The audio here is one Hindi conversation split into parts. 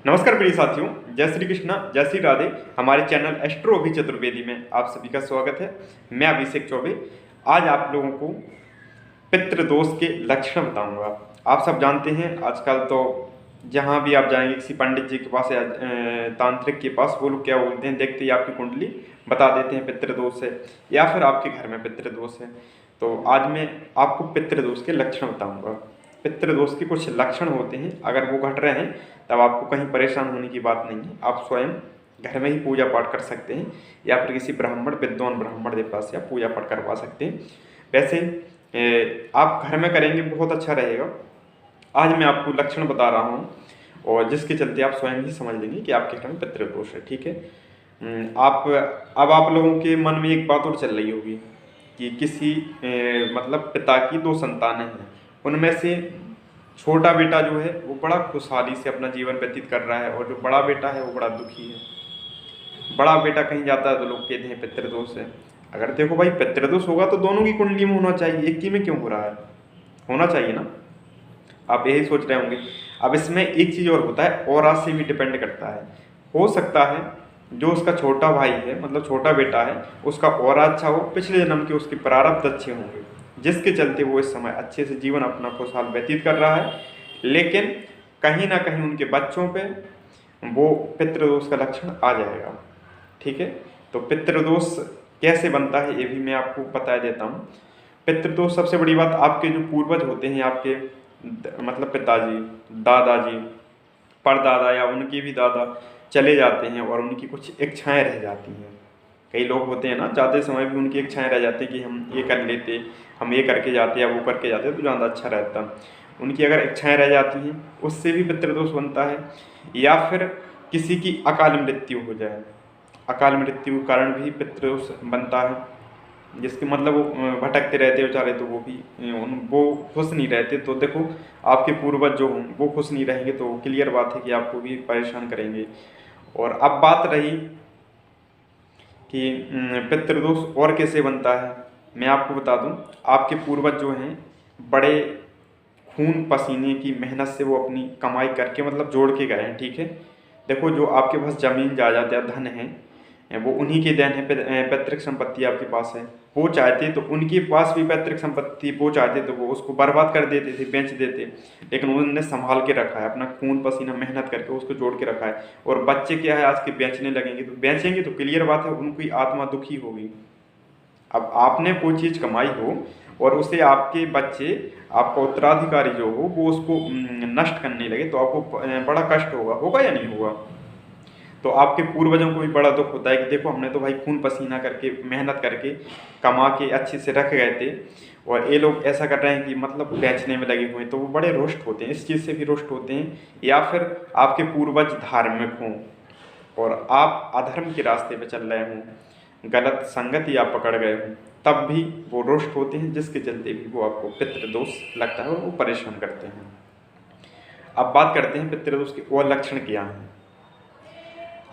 नमस्कार प्रिय साथियों, जय श्री कृष्णा, जय श्री राधे। हमारे चैनल एस्ट्रो अभि चतुर्वेदी में आप सभी का स्वागत है। मैं अभिषेक चौबे। आज आप लोगों को पितृदोष के लक्षण बताऊंगा। आप सब जानते हैं आजकल तो जहां भी आप जाएंगे किसी पंडित जी के पास या तांत्रिक के पास, वो लोग क्या बोलते हैं, देखते ही आपकी कुंडली बता देते हैं पितृदोष है या फिर आपके घर में पितृदोष है। तो आज मैं आपको पितृदोष के लक्षण बताऊंगा। पितृदोष के कुछ लक्षण होते हैं, अगर वो घट रहे हैं तब आपको कहीं परेशान होने की बात नहीं है। आप स्वयं घर में ही पूजा पाठ कर सकते हैं या फिर किसी ब्राह्मण, विद्वान ब्राह्मण के पास या पूजा पाठ करवा सकते हैं। वैसे आप घर में करेंगे बहुत अच्छा रहेगा। आज मैं आपको लक्षण बता रहा हूँ और जिसके चलते आप स्वयं ही समझ लेंगे कि आपके घर में पितृदोष है। ठीक है। आप लोगों के मन में एक बात और चल रही होगी कि किसी मतलब पिता की दो संतानें हैं, उनमें से छोटा बेटा जो है वो बड़ा खुशहाली से अपना जीवन व्यतीत कर रहा है और जो बड़ा बेटा है वो बड़ा दुखी है। बड़ा बेटा कहीं जाता है तो लोग कहते हैं पितृदोष है। अगर देखो भाई, पितृदोष होगा तो दोनों की कुंडली में होना चाहिए, एक ही में क्यों हो रहा है? होना चाहिए ना। आप यही सोच रहे होंगे। अब इसमें एक चीज़ और होता है, ऑरा से भी डिपेंड करता है। हो सकता है जो उसका छोटा भाई है, मतलब छोटा बेटा है, उसका ऑरा अच्छा हो, पिछले जन्म के उसके प्रारब्ध अच्छे होंगे, जिसके चलते वो इस समय अच्छे से जीवन अपना खुशहाल व्यतीत कर रहा है। लेकिन कहीं ना कहीं उनके बच्चों पे वो पितृदोष का लक्षण आ जाएगा। ठीक है। तो पितृदोष कैसे बनता है ये भी मैं आपको बता देता हूँ। पितृदोष, सबसे बड़ी बात, आपके जो पूर्वज होते हैं, आपके मतलब पिताजी, दादाजी, परदादा या उनके भी दादा चले जाते हैं और उनकी कुछ इच्छाएं रह जाती हैं। कई लोग होते हैं ना, जाते समय भी उनकी इच्छाएं रह जाती हैं कि हम ये कर लेते, हम ये करके जाते या वो करके जाते तो ज़्यादा अच्छा रहता। उनकी अगर इच्छाएं रह जाती हैं उससे भी पितृदोष बनता है। या फिर किसी की अकाल मृत्यु हो जाए, अकाल मृत्यु के कारण भी पितृदोष बनता है। जिसके मतलब वो भटकते रहते बेचारे, तो वो खुश नहीं रहते। तो देखो, आपके पूर्वज जो हों वो खुश नहीं रहेंगे तो क्लियर बात है कि आपको भी परेशान करेंगे। और अब बात रही कि पितृदोष और कैसे बनता है, मैं आपको बता दूं। आपके पूर्वज जो हैं बड़े खून पसीने की मेहनत से वो अपनी कमाई करके मतलब जोड़ के गए हैं। ठीक है। देखो, जो आपके पास जमीन जायदाद या धन है वो उन्हीं के देन है। पैतृक संपत्ति आपके पास है, वो चाहते तो उनके पास भी पैतृक संपत्ति, वो चाहते तो वो उसको बर्बाद कर देते थे, बेच देते। लेकिन उन्होंने संभाल के रखा है, अपना खून पसीना मेहनत करके उसको जोड़ के रखा है। और बच्चे क्या है, आज के बेचने लगेंगे तो बेचेंगे तो क्लियर बात है उनकी आत्मा दुखी होगी। अब आपने कोई चीज़ कमाई हो और उसे आपके बच्चे, आपका उत्तराधिकारी जो हो, वो उसको नष्ट करने लगे तो आपको बड़ा कष्ट होगा या नहीं होगा? तो आपके पूर्वजों को भी बड़ा दुख होता है कि देखो, हमने तो भाई खून पसीना करके मेहनत करके कमा के अच्छे से रख गए थे और ये लोग ऐसा कर रहे हैं कि मतलब बेचने में लगे हुए हैं। तो वो बड़े रुष्ट होते हैं, इस चीज़ से भी रुष्ट होते हैं। या फिर आपके पूर्वज धार्मिक हों और आप अधर्म के रास्ते पे चल रहे हों, गलत संगति आप पकड़ गए हों, तब भी वो रुष्ट होते हैं, जिसके चलते भी वो आपको पितृदोष लगता है और वो परेशान करते हैं। अब बात करते हैं पितृदोष के और लक्षण क्या हैं।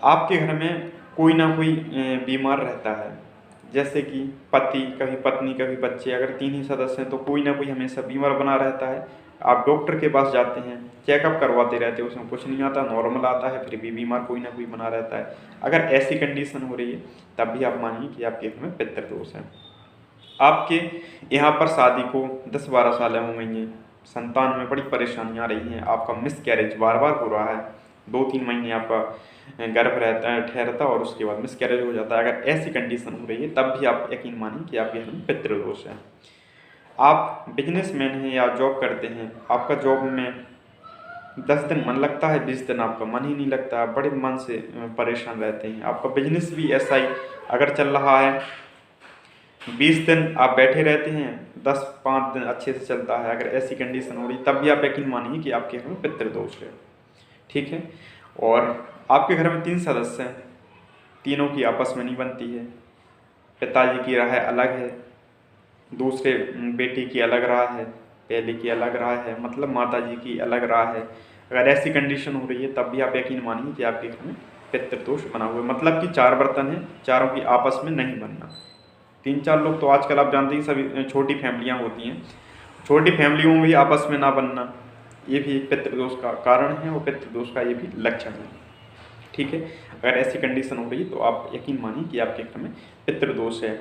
आपके घर में कोई ना कोई बीमार रहता है, जैसे कि पति, कभी पत्नी, कभी बच्चे। अगर 3 ही सदस्य हैं तो कोई ना कोई हमेशा बीमार बना रहता है। आप डॉक्टर के पास जाते हैं, चेकअप करवाते रहते हैं, उसमें कुछ नहीं आता, नॉर्मल आता है, फिर भी बीमार कोई ना कोई बना रहता है। अगर ऐसी कंडीशन हो रही है तब भी आप मानिए कि आपके घर में पितृदोष है। आपके यहाँ पर शादी को 10-12 साल हो गई हैं, संतान में बड़ी परेशानियाँ आ रही हैं, आपका मिस कैरेज बार बार हो रहा है, 2-3 महीने आपका गर्भ रहता है, ठहरता और उसके बाद मिस कैरेज हो जाता है। अगर ऐसी कंडीशन हो रही है तब भी आप यकीन मानिए कि आपके घर में पितृदोष है। आप बिजनेसमैन हैं या जॉब करते हैं, आपका जॉब में 10 दिन मन लगता है, 20 दिन आपका मन ही नहीं लगता, बड़े मन से परेशान रहते हैं। आपका बिजनेस भी ऐसा ही अगर चल रहा है, 20 दिन आप बैठे रहते हैं, 10-5 दिन अच्छे से चलता है। अगर ऐसी कंडीशन हो रही तब भी आप यकीन मानिए कि आपके घर में पितृदोष है। ठीक है। और आपके घर में 3 सदस्य हैं, तीनों की आपस में नहीं बनती है। पिताजी की राय अलग है, दूसरे बेटी की अलग राय है, पहले की अलग राय है, मतलब माता जी की अलग राय है। अगर ऐसी कंडीशन हो रही है तब भी आप यकीन मानिए कि आपके घर में पितृदोष बना हुआ है। मतलब कि 4 बर्तन हैं, चारों की आपस में नहीं बनना। 3-4 लोग तो आजकल आप जानते हैं, सभी छोटी फैमिलियाँ होती हैं, छोटी फैमिलियों में भी आपस में ना बनना, ये भी एक पितृदोष का कारण है और पितृदोष का ये भी लक्षण है। ठीक है, अगर ऐसी कंडीशन हो रही है तो आप यकीन मानिए कि आपके घर में पितृदोष है।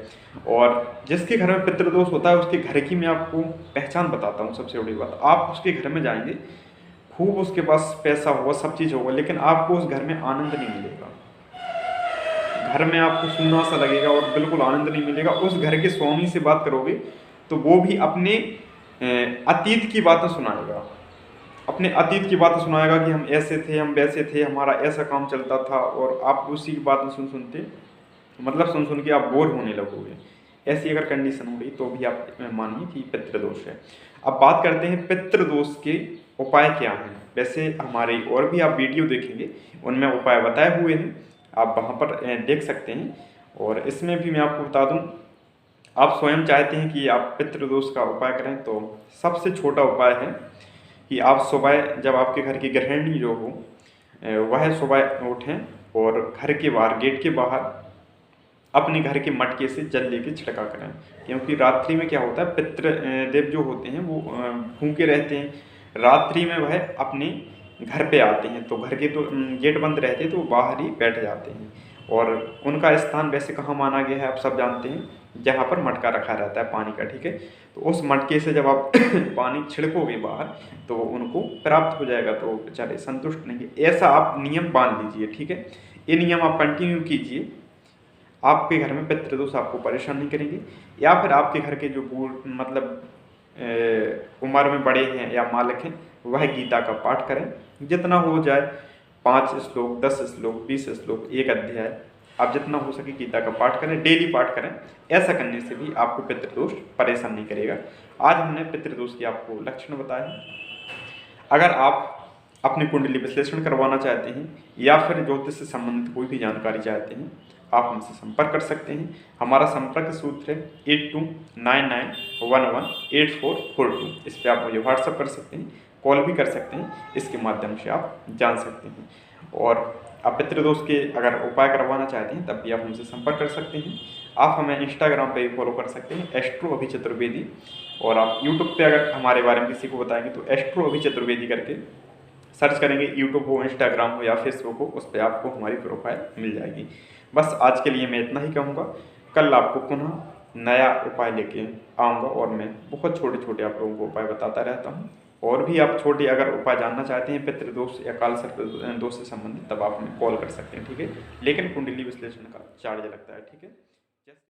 और जिसके घर में पितृदोष होता है उसके घर की मैं आपको पहचान बताता हूँ। सबसे बड़ी बात, आप उसके घर में जाएंगे, खूब उसके पास पैसा होगा, सब चीज़ होगा, लेकिन आपको उस घर में आनंद नहीं मिलेगा। घर में आपको सूना सा लगेगा और बिल्कुल आनंद नहीं मिलेगा। उस घर के स्वामी से बात करोगे तो वो भी अपने अतीत की बातें सुनाएगा, अपने अतीत की बातें सुनाएगा कि हम ऐसे थे, हम वैसे थे, हमारा ऐसा काम चलता था, और आप उसी की बातें सुन सुन के आप बोर होने लगोगे। ऐसी अगर कंडीशन हो गई तो भी आप मानिए कि पितृदोष है। अब बात करते हैं पितृदोष के उपाय क्या हैं। वैसे हमारे और भी आप वीडियो देखेंगे, उनमें उपाय बताए हुए हैं, आप वहाँ पर देख सकते हैं। और इसमें भी मैं आपको बता दूँ, आप स्वयं चाहते हैं कि आप पितृदोष का उपाय करें तो सबसे छोटा उपाय है कि आप सुबह जब आपके घर की गृहिणी जो हो वह सुबह उठें और घर के बाहर, गेट के बाहर अपने घर के मटके से जल लेके छिड़का करें। क्योंकि रात्रि में क्या होता है, पितृ देव जो होते हैं वो भूखे रहते हैं, रात्रि में वह अपने घर पे आते हैं, तो घर के तो गेट बंद रहते हैं तो वो बाहर ही बैठ जाते हैं। और उनका स्थान वैसे कहाँ माना गया है आप सब जानते हैं, जहाँ पर मटका रखा रहता है पानी का। ठीक है, तो उस मटके से जब आप पानी छिड़कोगे बाहर तो उनको प्राप्त हो जाएगा, तो बेचारे संतुष्ट नहीं है। ऐसा आप नियम बांध लीजिए। ठीक है, ये नियम आप कंटिन्यू कीजिए, आपके घर में पितृदोष आपको परेशान नहीं करेंगे। या फिर आपके घर के जो उम्र में बड़े हैं या मालिक हैं, वह गीता का पाठ करें, जितना हो जाए 5 श्लोक, 10 श्लोक, 20 श्लोक, एक अध्याय, आप जितना हो सके गीता का पाठ करें, डेली पाठ करें। ऐसा करने से भी आपको पितृदोष परेशान नहीं करेगा। आज हमने पितृदोष के आपको लक्षण बताए। अगर आप अपनी कुंडली विश्लेषण करवाना चाहते हैं या फिर ज्योतिष से संबंधित कोई भी जानकारी चाहते हैं, आप हमसे संपर्क कर सकते हैं। हमारा संपर्क सूत्र है 8299118442। इस पर आप मुझे व्हाट्सअप कर सकते हैं, कॉल भी कर सकते हैं, इसके माध्यम से आप जान सकते हैं। और आप पितृदोष के अगर उपाय करवाना चाहते हैं तब भी आप हमसे संपर्क कर सकते हैं। आप हमें इंस्टाग्राम पे भी फॉलो कर सकते हैं, एस्ट्रो अभी चतुर्वेदी। और आप यूट्यूब पे अगर हमारे बारे में किसी को बताएंगे तो एस्ट्रो अभी चतुर्वेदी करके सर्च करेंगे, यूट्यूब हो, इंस्टाग्राम हो या फेसबुक हो, उस पर आपको हमारी प्रोफाइल मिल जाएगी। बस आज के लिए मैं इतना ही कहूँगा। कल आपको पुनः नया उपाय लेके आऊँगा और मैं बहुत छोटे छोटे आप लोगों को उपाय बताता रहता हूँ। और भी आप छोटे अगर उपाय जानना चाहते हैं पितृदोष या काल सर्प दोष से संबंधित, तब आप हमें कॉल कर सकते हैं। ठीक है, लेकिन कुंडली विश्लेषण का चार्ज लगता है। ठीक है।